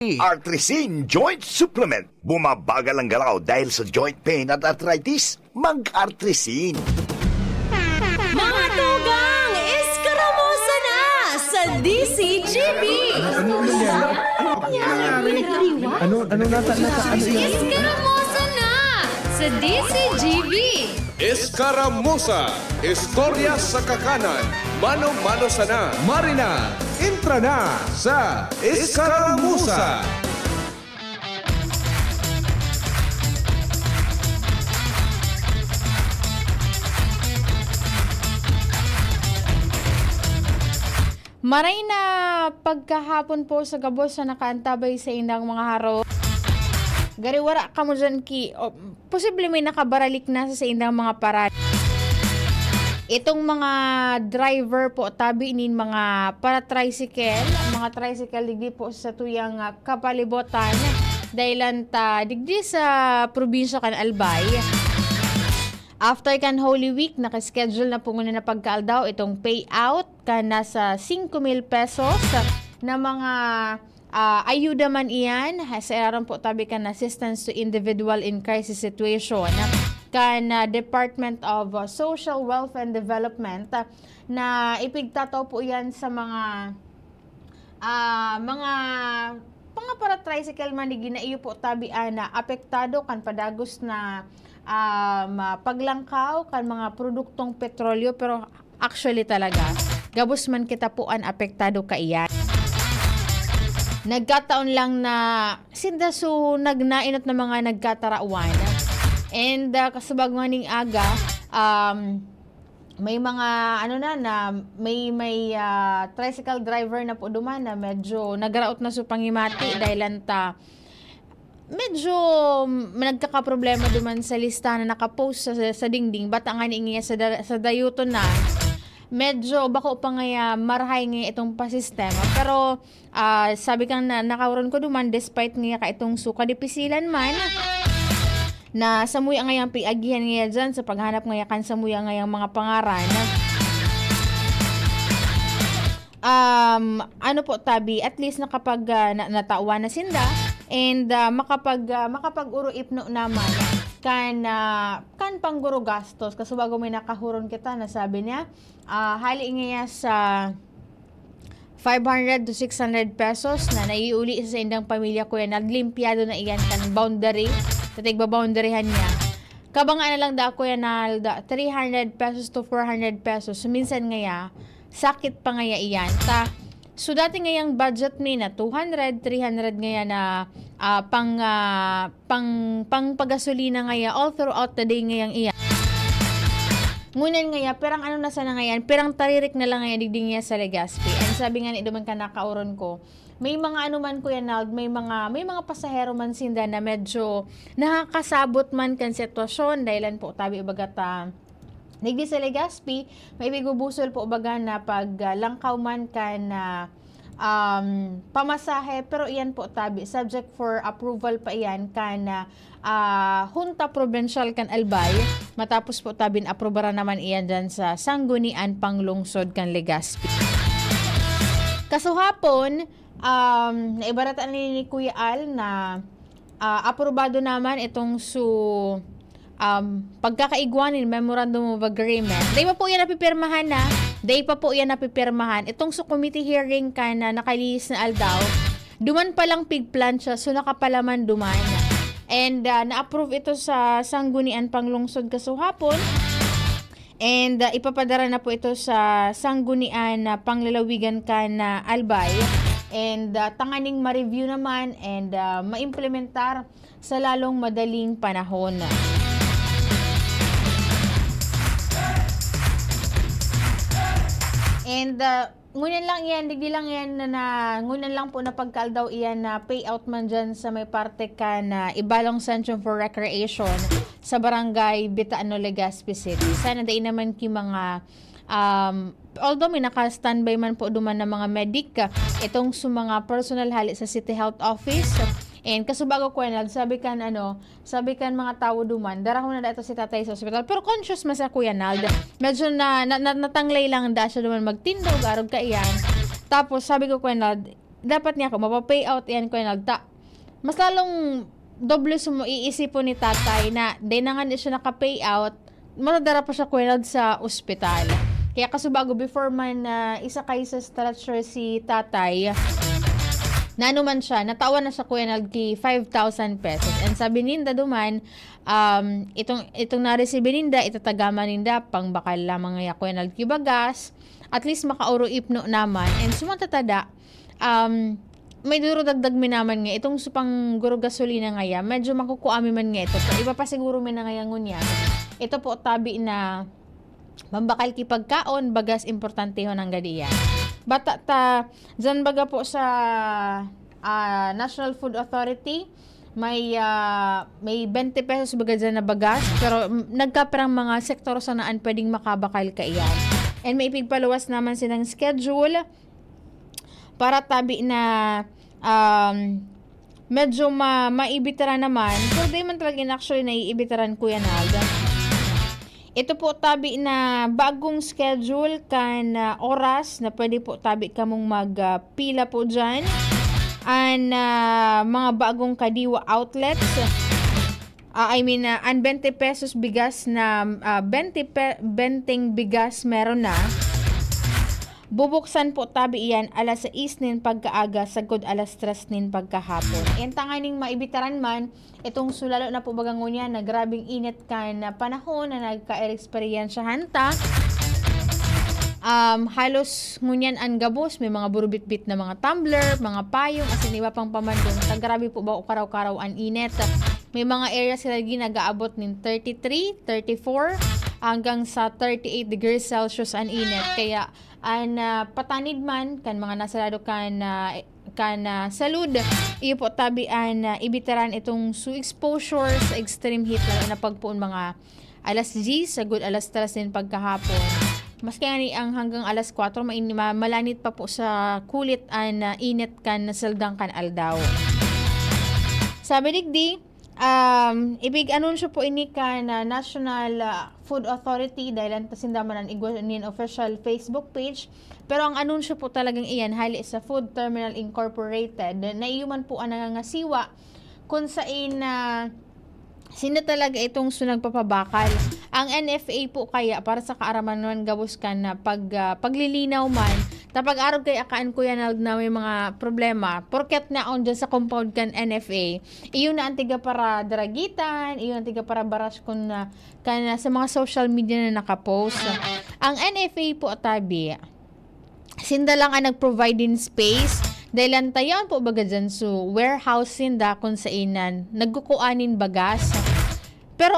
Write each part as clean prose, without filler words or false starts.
Artrisin Joint Supplement. Bumabagal ang galaw dahil sa joint pain at arthritis. Mag-Artrisin. Mga tugang, iskaramusa na sa DCGB! Ano nasa ano yan? Iskaramusa na sa DCGB! Escaramuza, istorya sa kakanan, mano-mano sana. Marina, intra na sa Escaramuza. Maray na pagkahapon po sa gabos sa nakaantabay sa indang mga haro. Gariwara ka mo dyan ki, posible may nakabaralik na sa indang mga parad. Itong mga driver po, tabi inin mga mga tricycle, digdi po sa tuyang kapalibotan, dahilan ta, digdi sa probinsya kan Albay. After kan Holy Week, nakaschedule na po muna na pagkaaldaw itong payout ka nasa 5,000 pesos na mga ayuda man iyan. Sa araw po tabi kan assistance to individual in crisis situation kan Department of Social Welfare and Development na ipigtataw po yan sa mga para tricycle man na iyo po tabi na apektado kan padagos na paglangkaw kan mga produktong petrolyo, pero actually talaga gabos man kita po apektado ka iyan. Nagkataon lang na sindaso nagnainot na mga nagkatarauan and kasabag maning aga may mga may tricycle driver na po duman na medyo nagraot na sa pangimati dahil medyo nagkakaproblema duman sa lista na nakapost sa dingding bata nga niya sa dayuton na medyo bako pa nga marahay nga itong pasistema, pero sabi kang nakauron ko duman despite nga ka itong suka dipisilan man na samuya nga yung piagihan nga dyan sa paghanap nga kan samuya nga yung mga pangaran. Ano po tabi, at least nakapag natauwa na sinda and makapag-uro ipno naman kan pangguro gastos kasi bago may nakahuron kita na sabi niya hali nga sa 500 to 600 pesos na naiuli sa indang pamilya ko yan, naglimpyado na iyan kan boundary, tatigba-boundaryhan niya. Kabanga na lang da ko yan na 300 pesos to 400 pesos. So, minsan nga sakit pa nga iyan. So dati ngayang budget ni na 200, 300 ngaya na pang pagasolina ngaya all throughout the day ngayang iyan. Ngunan ngaya, perang ano na sana ngayon, perang taririk na lang ngaya digding niya sa Legazpi. And sabi nga ni duman ka nakauron ko, may mga anuman ko yan, may mga pasahero man sinda na medyo nakakasabot man kan sitwasyon dahilan po tabi bagata digdi sa Legazpi, may bigubusol po baga na pag langkaw man ka na pamasahe, pero iyan po tabi, subject for approval pa iyan ka na Junta Provincial kan Albay, matapos po tabi aprobara naman iyan dyan sa Sanggunian Panglungsod kan Legazpi. Kasuhapon, naibaratan ni Kuya Al na aprobado naman itong pagkakaigwanin Memorandum of Agreement. Day pa po yan napipirmahan. Itong committee hearing ka na nakalihis na aldaw, duman palang pigplan siya, so nakapalaman duman. And na-approve ito sa Sanggunian Panglungsod kasuhapon. And ipapadara na po ito sa Sanggunian Panglalawigan ka na Albay. And tanganing ma-review naman and ma-implementar sa lalong madaling panahon. And ngunan lang yan, digdi lang yan ngunan lang po na pagkaldaw iyan na payout man dyan sa may parte ka na Ibalong Centrum for Recreation sa Barangay Bitaano, Legazpi City. Sana day naman ki mga although may naka-standby man po duman na mga medic itong mga personal hali sa City Health Office. And kasubago ko sabi kan mga tao duman, darahon na dato si tatay sa ospital. Pero conscious man sa Kuya Nald. Medyo natanglay lang da siya duman magtindog, arog ka iyan. Tapos sabi ko Kuya Nald, dapat niya ako mapapayout yan ko nagta. Mas lalong doble sumo iisipon ni tatay na di na nga di siya naka-payout, matadara pa siya kuwenad sa ospital. Kaya kasubago before man isa kay sa stretcher si tatay, nanuman siya, natawan na siya kuwenad ki 5,000 pesos. And sabi ninda duman, itong na-receive ninda, itatagama ninda, pang bakal lamang nga kuwenad ki bagas, at least makauro ipno naman. And sumantatada, may duro dagdag mi naman nga itong supang guro gasolina ngaya medyo makukuami man nga ito pero iba pa siguro mi na ngaya ngunya ito po tabi na mambakal ki pagkaon bagas importante ho nang gadiya bata ta dyan baga po sa National Food Authority may 20 pesos baga dyan na bagas pero nagkaperang mga sektor sa naan pwedeng makabakal ka iyan and may ipigpaluwas naman silang schedule para tabi na medyo maibitaran naman. So, di man talaga actually naiibitaran Kuya Nalda. Ito po tabi na bagong schedule kan oras na pwede po tabi kamong magpila po dyan. And mga bagong kadiwa outlets. Ang 20 pesos bigas na 20 bigas meron na. Bubuksan po tabi iyan alas 6 nin pagkaaga sagod alas 3 nin pagkahapon. And tanganing maibitaran man itong sulalo na po bagang ngunya na grabing init kan na panahon na nagka-experiensyahan ta. Halos ngunyan ang gabos, may mga burubit-bit na mga tumbler, mga payong, asin iba pang pamandong. Grabe po ba ukaraw-karaw ang init. May mga areas sila ginagaabot ng 33, 34, hanggang sa 38 degrees Celsius ang init. Kaya patanid man kan mga nasarado kan salud iyo po tabi ibitaran itong su exposure sa extreme heat lalo na pagpuon mga alas 10 sagud alas 3 din pagkahapon maski ani ang hanggang alas 4 malanit pa po sa kulit an init kan nasaldang kan aldaw sabi digdi ibig anunsyo po ini kan National Food Authority dahil tasindaman ang igwanin official Facebook page pero ang anunsyo po talagang iyan hali sa Food Terminal Incorporated na iyuman po ang nangangasiwa kung saan sino talaga itong nagpapabakal ang NFA po kaya para sa kaaraman man gabos kan na paglilinaw man tapag arog kay akaan kuya na may mga problema porket na on dyan sa compound kan NFA iyon na antiga para daragitan iyon antiga para baras kun kan sa mga social media na nakapost ang NFA po tabi sinda lang ang nag-provide din space dahil antayan po baga dyan so warehouse sinda kung sainan nagkukuanin bagas pero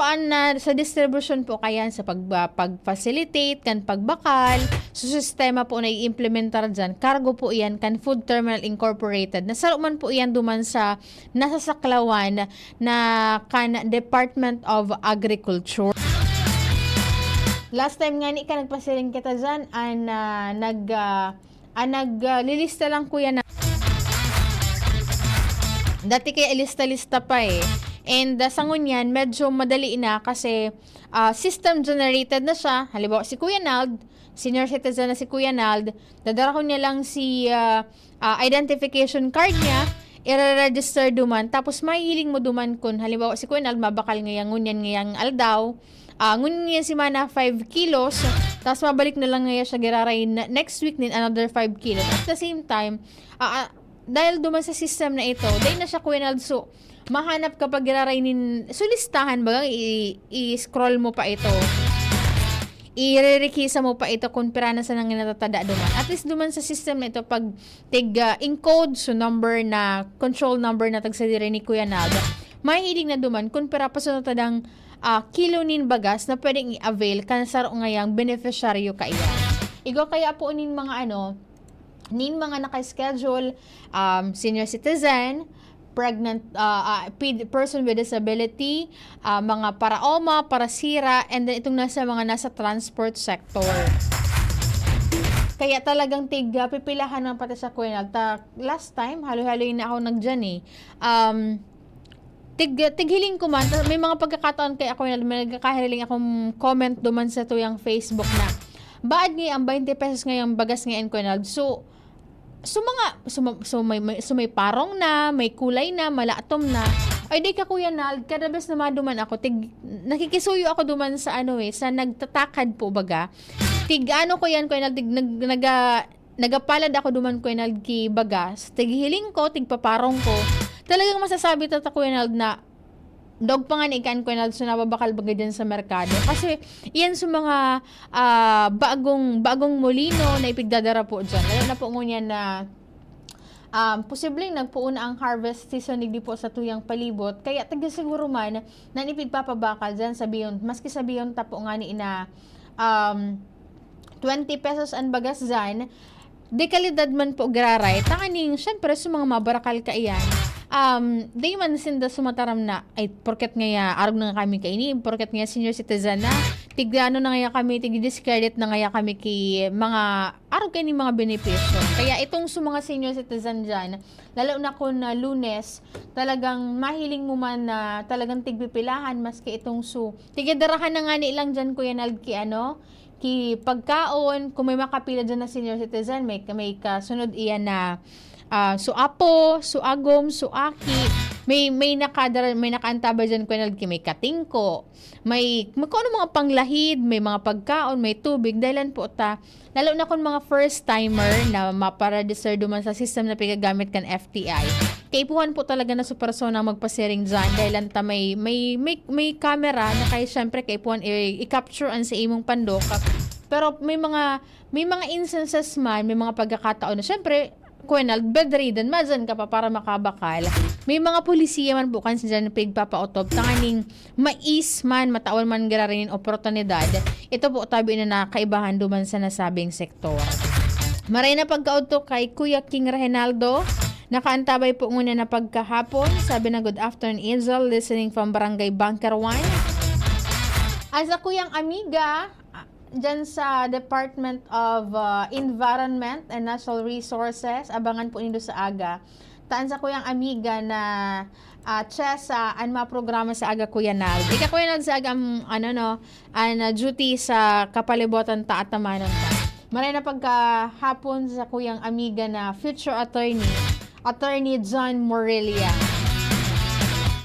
sa distribution po kaya sa pag-facilitate kan pagbakal so sistema po na i-implementar dyan cargo po iyan kan Food Terminal Incorporated nasaruman po iyan duman sa nasasaklawan na kan Department of Agriculture. Last time nga ni ka nagpasiring kita dyan naglilista lang kuya na dati kaya ilista-lista pa and sa ngunyan medyo madali na kasi system generated na siya halimbawa si Kuya Nald senior citizen na si Kuya Nald dadara ko niya lang si identification card niya i-register duman tapos mahihiling mo duman kun halimbawa si Kuya Nald mabakal ngayang aldaw ngunyan si Mana 5 kilos tapos mabalik na lang ngayon siya giraray next week din another 5 kilos at the same time dahil duman sa system na ito dahil na siya Kuya so mahanap kapag giraray so listahan bagang i-scroll mo pa ito i-re-rekisa mo pa ito kung pirana sa nang natatada duman at least duman sa system na ito pag encode so number na control number na tagsadiri ni Kuya Nalda mahihiling na duman kung pira pa sa natadang kilo nin bagas na pwedeng i-avail kansar ngayang beneficiaryo ka iyan. Igo kaya po nin mga mga naka-schedule senior citizen, pregnant person with disability, mga para-oma, para-sira, and then itong nasa transport sector. Kaya talagang pipilahan ng pati sa Kuya last time, halo-halo na ako nagdyan tighiling ko man may mga pagkakataon kay ako may nagkakahiling akong comment duman sa tuyang Facebook na baad nga ang 20 pesos ngayong bagas ngayon ko so may parong na, may kulay na, malatom na. Ay di ka Kuya Nald, kada bes na maduman ako, nakikisuyo ako duman sa sa nagtatakad po baga. Ko yan Kuya Nald, nagapalad ako duman Kuya Nald ki baga. Tighiling ko, tigpaparong ko. Talagang masasabi Kuya Nald na dog pa nga ni ikan Kuya Nald, so nababakal baga dyan sa merkado. Kasi yan sa mga bagong molino na ipigdadara po dyan. Lalo na po ngunyan na posibleng nagpuuna ang harvest season hindi po sa tuyang palibot. Kaya siguro man na ipigpapabakal dyan sabiyon. Maski sabiyon tapo nga ni ina 20 pesos ang bagas dyan. Di kalidad man po graray. Tanganing, syempre sa mga mabarakal ka iyan. Di man sinda sumataram na, ay, porket ngaya, arog na nga kami kaini, porket ngaya senior citizen na, tigano na ngaya kami, tig-discredit na ngaya kami ki mga, arog kayo ni mga benepisyo. Kaya itong sa mga senior citizen dyan, lalo na kung Lunes, talagang mahiling mo man na talagang tigpipilahan, maski itong tigadarahan na nga ni ilang dyan, Kuya Nald, ki pagkaon, kung may makapila dyan na senior citizen, may kasunod iyan na, suapo, suagom, suaki, may nakaantaba dyan Kuya Nald, may katingko, may kung ano mga panglahid, may mga pagkaon, may tubig, dahilan po lalo na kung mga first timer na maparadeser duman sa system na pigagamit kan FTI. Kaipuhan po talaga na sa persona magpasiring dyan, dahilan may camera na kaya syempre kaipuhan i-capture an sa imong pandok. Pero may mga instances man, may mga pagkakataon na syempre Kuya Nald, bedridden, mazan ka pa para makabakal. May mga polisiya man po kansi dyan na pigpapa-otob. Tanganing mais man, mataon man gararin oportunidad. Ito po tabi na nakaibahan duman sa nasabing sektor. Maray na pagkaudto kay Kuya King Reynaldo. Nakaantabay po muna na pagkahapon. Sabi na good afternoon, Angel, listening from Barangay Bunker 1. As a kuyang amiga, dyan sa Department of Environment and Natural Resources, abangan po nindo sa aga. Taan sa kuyang amiga na Chesa, ang mga programa sa aga Kuya Nald. Ika Kuya Nald sa aga, duty sa kapalibutan atamanan ta. Maray na pagkahapon sa kuyang amiga na future attorney John Morelia.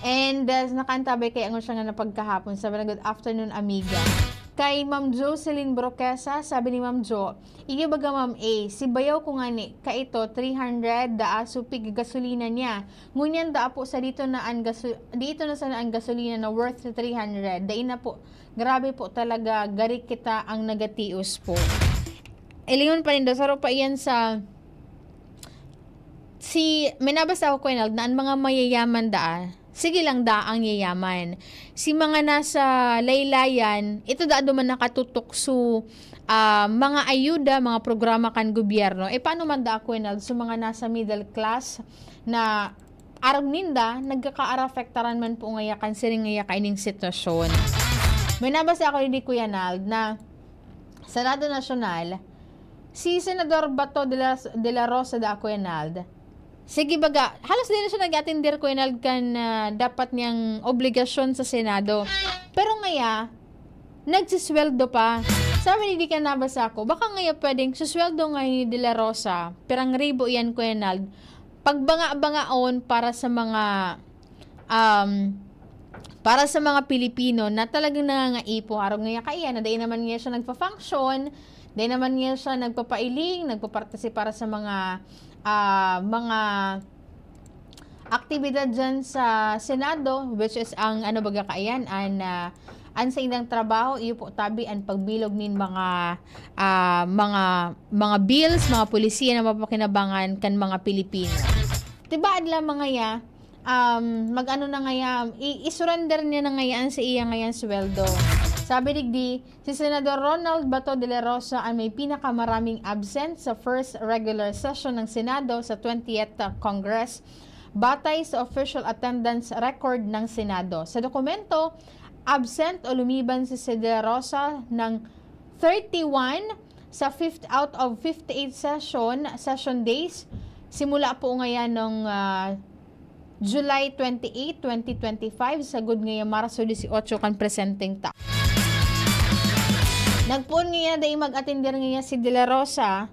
And nakantabay kay ang siya nga na pagkahapon. Sabi na good afternoon amiga. Kay Ma'am Jocelyn Broquesa, sabi ni Ma'am Jo, igibaga Ma'am A, si bayaw ko nga ni, kaito 300 daa supig gasolina niya. Ngunyan daa po sa dito na ang gasolina na worth 300. Dai na po, grabe po talaga, gari kita ang nagatius po. Ilingon pa rin daw, saro pa iyan sa may nabasa ako Kuya Nald, na ang mga mayayaman sige lang ang yayaman. Si mga nasa laylayan, ito duman nakatutok mga ayuda, mga programa kan gobyerno. Paano man Kuya Nald, mga nasa middle class na arag ninda, nagkaka-affectaran man po ngayakan, siring ngayakan ining sitwasyon. May nabasa ako ni Kuya Nald na Senado Nacional, si Senador Bato de la Rosa Kuya Nald, sige baga, halos din na siya nag-atender Kuya Nald kan dapat niyang obligasyon sa Senado. Pero ngaya, nagsisweldo pa. Sabi ni di ka nabasa ko, baka ngaya pwedeng susweldo ngayon ni De La Rosa, perang ribo yan Kuya Nald, pagbanga-bangaon para sa mga Pilipino na talagang nangangaipo. Araw ngaya kaya, na dahil naman niya siya nagpa-function, dahil naman niya siya nagpapailing, nagpapartisi para sa mga aktibidad dyan sa Senado, which is ang baga kaayan an sa indang trabaho iyo po tabi ang pagbilog nin mga bills, mga polisiya na mapakinabangan kan mga Pilipino. Diba adla mga ya mag-ano na ngaya i-surrender niya na ngayaan sa iya ngayan sweldo. Sabi digdi, si Senador Ronald Bato de la Rosa ang may pinakamaraming absent sa first regular session ng Senado sa 20th Congress batay sa official attendance record ng Senado. Sa dokumento, absent o lumiban si De la Rosa ng 31 sa 5 out of 58 session days simula po ngayon ng July 28, 2025 sa good ngayon Marso 18 kan presenting ta. Nagpuon niya dahil mag-attender niya si De La Rosa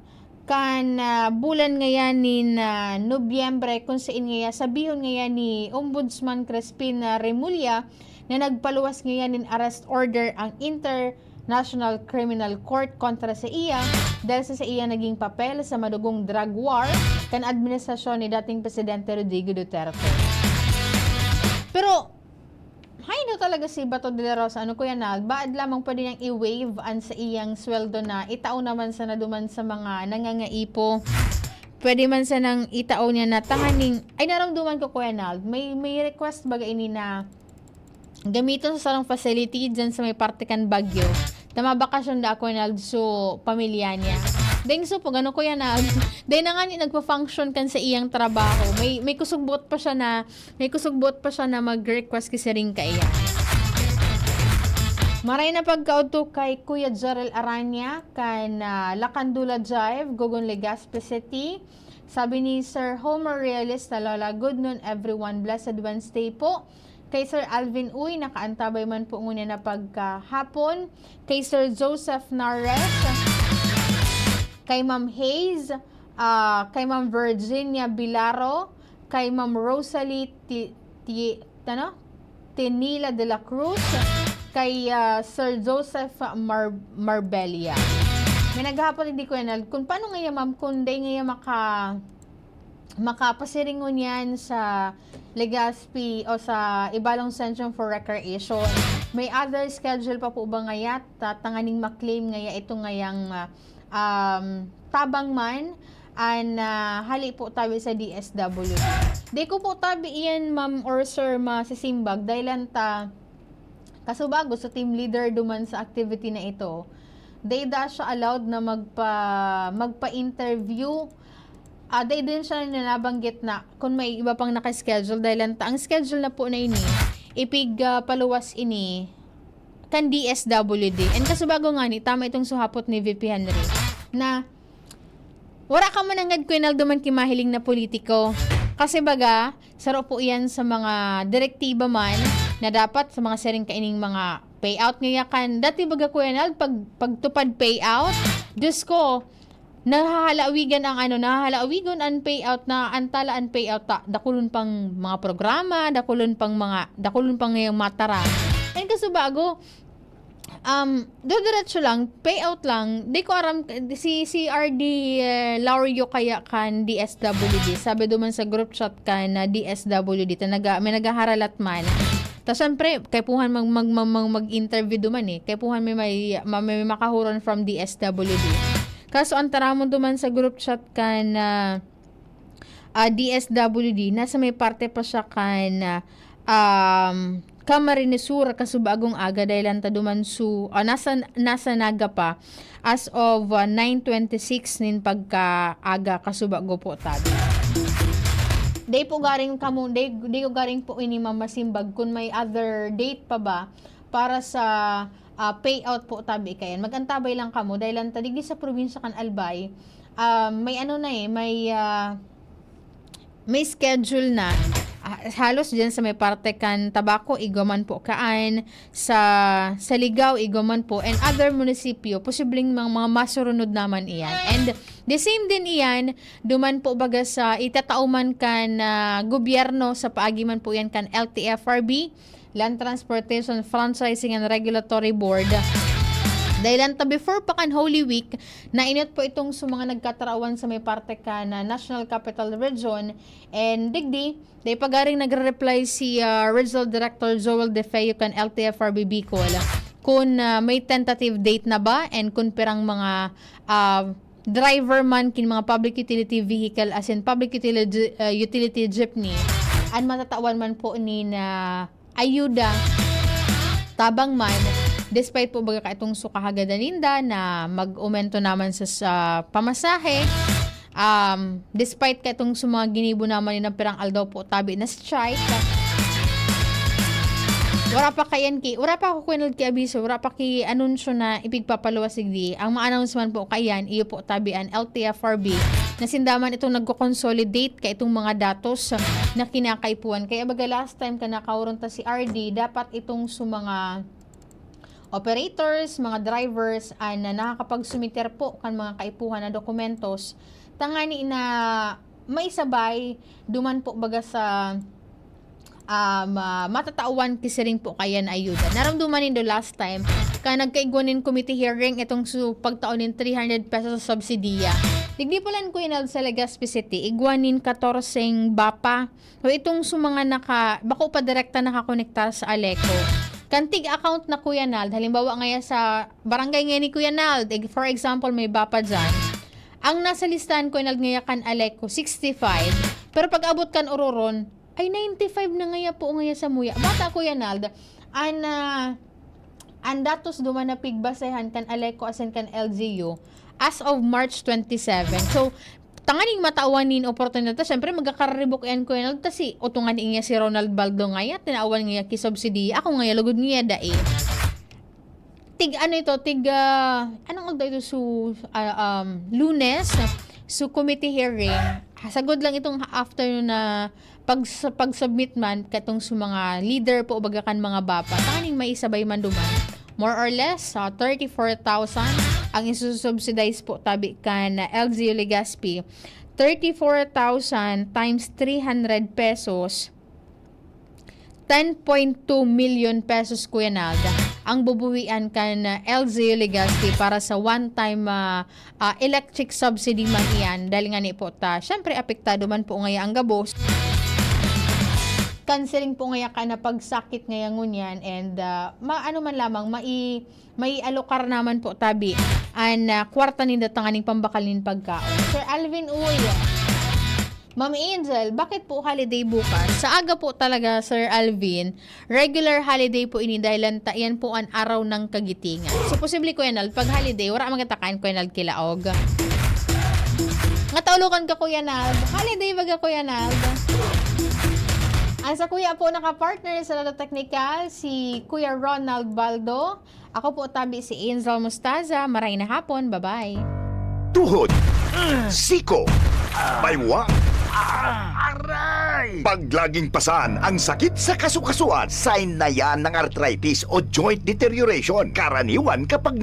kan bulan ngayon ni Nobyembre kung saan ngayon sabihon ngayon ni Ombudsman Crispin Remulla na nagpaluwas ngayon ng arrest order ang International Criminal Court kontra sa iya dahil sa iya naging papel sa madugong drug war kan administrasyon ni dating Presidente Rodrigo Duterte. Pero hay no talaga si Bato de la Rosa, ano kuya Nal, baad lamang pwede niyang i-waive an sa iyang sweldo na itao naman sa naduman sa mga nangangaipo. Pwede man sa nang itao niya na tahaning, ay naramduman ko kuya Nal, may request baga ini na gamiton sa sarang facility dyan sa may parte kan Bagyo. Tama bakasyon da ako Nal so pamilya niya. Dahil so po, gano'n ko yan na, dahil na nga nagpa-function kan sa iyang trabaho, may kusugbot pa siya na mag-request kasi rin ka iya. Maray na pagkauto kay Kuya Jarel Aranya, kan Lakandula Drive, Gogon Legazpi City. Sabi ni Sir Homer Realista Lola, good noon everyone, blessed Wednesday po. Kay Sir Alvin Uy, nakaantabay man po ngunit na pagkahapon. Kay Sir Joseph Nares, kay Ma'am Hayes, kay Ma'am Virginia Bilaro, kay Ma'am Rosalie Tenila de la Cruz, kay Sir Joseph Marbella. May naghapon hindi ko yan, kung paano ngayon ma'am, kung di ngayon makapasiringon yan sa Legazpi o sa Ibalong Centrum for Recreation. May other schedule pa po ba ngayat, tanganing maklaim ngaya ito ngayang tabang man an hali po tabi sa DSWD. Di ko po tabi iyan ma'am or sir masisimbag dahil ta kasubago sa team leader duman sa activity na ito. They da siya allowed na magpa-interview. Day din siya nabanggit na kung may iba pang naka-schedule dahil ang schedule na po na ini ipig paluwas ini kan DSWD. And kasubago nga ni tama itong suhapot ni VP Henry na wala ka manangad ko inalduman kimahiling na politiko. Kasi baga, saro po yan sa mga direktiba man na dapat sa mga sering kaining mga payout ngayakan. Dati baga ko yan, pagtupad payout, Diyos ko, nahahalawigan ang payout na antala ang payout dakulon pang mga programa, dakulon pang ngayong matara. And kasi bago, diretso lang, payout lang. Di ko aram, si RD Laurio kaya kan DSWD. Sabi duman sa group chat kan na DSWD. May naghaharalat man. Tapos syempre, kay puhan mag-interview duman eh. Kay puhan may makahuron from DSWD. Kaso antara mo duman sa group chat kan DSWD. Nasa may parte pa siya kan Kamarinesura kasubagong aga dahil anta duman nasa naga pa as of 9:26 nin pagka-aga kasubago po tabi. Day ko garing po ini mamasimbag kung may other date pa ba para sa payout po tabi kayan. Magantabay lang kamo dahil anta digdi sa probinsya kan Albay. May schedule na. Halos dyan sa may parte kan Tabaco, Igoman po kaan, sa Ligaw, Igoman po, and other munisipyo, posibleng mga masurunod naman iyan. And the same din iyan, duman po baga sa itatauman kan gobyerno sa paagiman po yan kan LTFRB, Land Transportation Franchising and Regulatory Board. Dahil before pa kan Holy Week, nainit po itong sa mga nagkatarawan sa may parte ka na National Capital Region. And digdi, dahil pagaring nagre-reply si Regional Director Joel De Feo kan LTFRB Bicol kung may tentative date na ba and kung pirang mga driver man kin mga public utility vehicle as in public utility jeepney and matatawan man po ni na ayuda tabang man despite po baga itong sukahagadaninda na mag-umento naman sa pamasahe, despite ka itong mga ginibo naman ng pirang aldaw po tabi na strike, wala pa ako kwenod ki abiso, wala pa ki anunsyo na ipigpapaluwasig di. Ang ma-announcement po kayan, iyo po tabian LTFRB, na sindaman itong nagko-consolidate ka itong mga datos na kinakaipuan. Kaya baga last time ka nakauron ta si RD, dapat itong mga operators, mga drivers, na nakakapagsumiter po kan mga kaipuhan na dokumentos, tangani na may sabay, duman po baga sa matatawan kisiring po kayan ayuda. Naramduman nindo last time, ka nagkaigwanin committee hearing itong pagtaonin 300 pesos sa subsidiya. Digdi po lang ko inal sa Legazpi City, igwanin 14 bapa. So itong mga bako pa direkta nakakonektar sa Aleco. Kantig account na Kuya Nald, halimbawa ngaya sa barangay ngayon ni Kuya Nald, for example, may bapa dyan. Ang nasa listahan Kuya Nald ngaya kan Aleco, 65. Pero pag abot kan Ororon, ay 95 na ngaya po ngaya sa Muya. Bata Kuya Nald, ang datos duman na pigbasehan kan Aleco asin kan LGU as of March 27. So, tanganing mataawanin oportunidad. Syempre, magkakaribok yan Kuya Nald. Kasi, utungan niya si Ronald Baldo ngaya, tinaawan niya kisubsidiya. Ako ngaya, lugod niya dae. Anong alda ito Lunes, committee hearing. Sagod lang itong afternoon na pag-submit man katong sa mga leader po bagakan mga bapa. Tanganing may isabay man duman. More or less, 34,000 ang isusubsidize po tabi kan LGU Legazpi. 34,000 times 300 pesos, 10.2 million pesos Kuya Nalda ang bubuwian kan LGU Legazpi para sa one-time electric subsidy man iyan. Dahil nga ni po syempre apektado man po ngaya ang gabos. Canceling po ngaya ka na pagsakit ngaya ngunyan and maano man lamang may alokar naman po tabi an kwarta ni datanganing pambakalin pagkaon. Sir Alvin Uy, Ma'am Angel, bakit po holiday bukas? Sa aga po talaga, Sir Alvin, regular holiday po ini dahil yan po ang araw ng kagitingan. So, posible Kuya Nald, pag holiday, wala magatakaan Kuya Nald kilaog. Nga taulukan ka Kuya Nald, holiday baga Kuya Nald. Ang sa kuya po nakapartner sa Lalo Technical, si Kuya Ronald Baldo. Ako po tabi si Angel Mustaza. Maray na hapon. Bye-bye. Tuhod, siko, baywa, aray! Pag laging pasan ang sakit sa kasukasuan, sign na yan ng arthritis o joint deterioration. Karaniwan kapag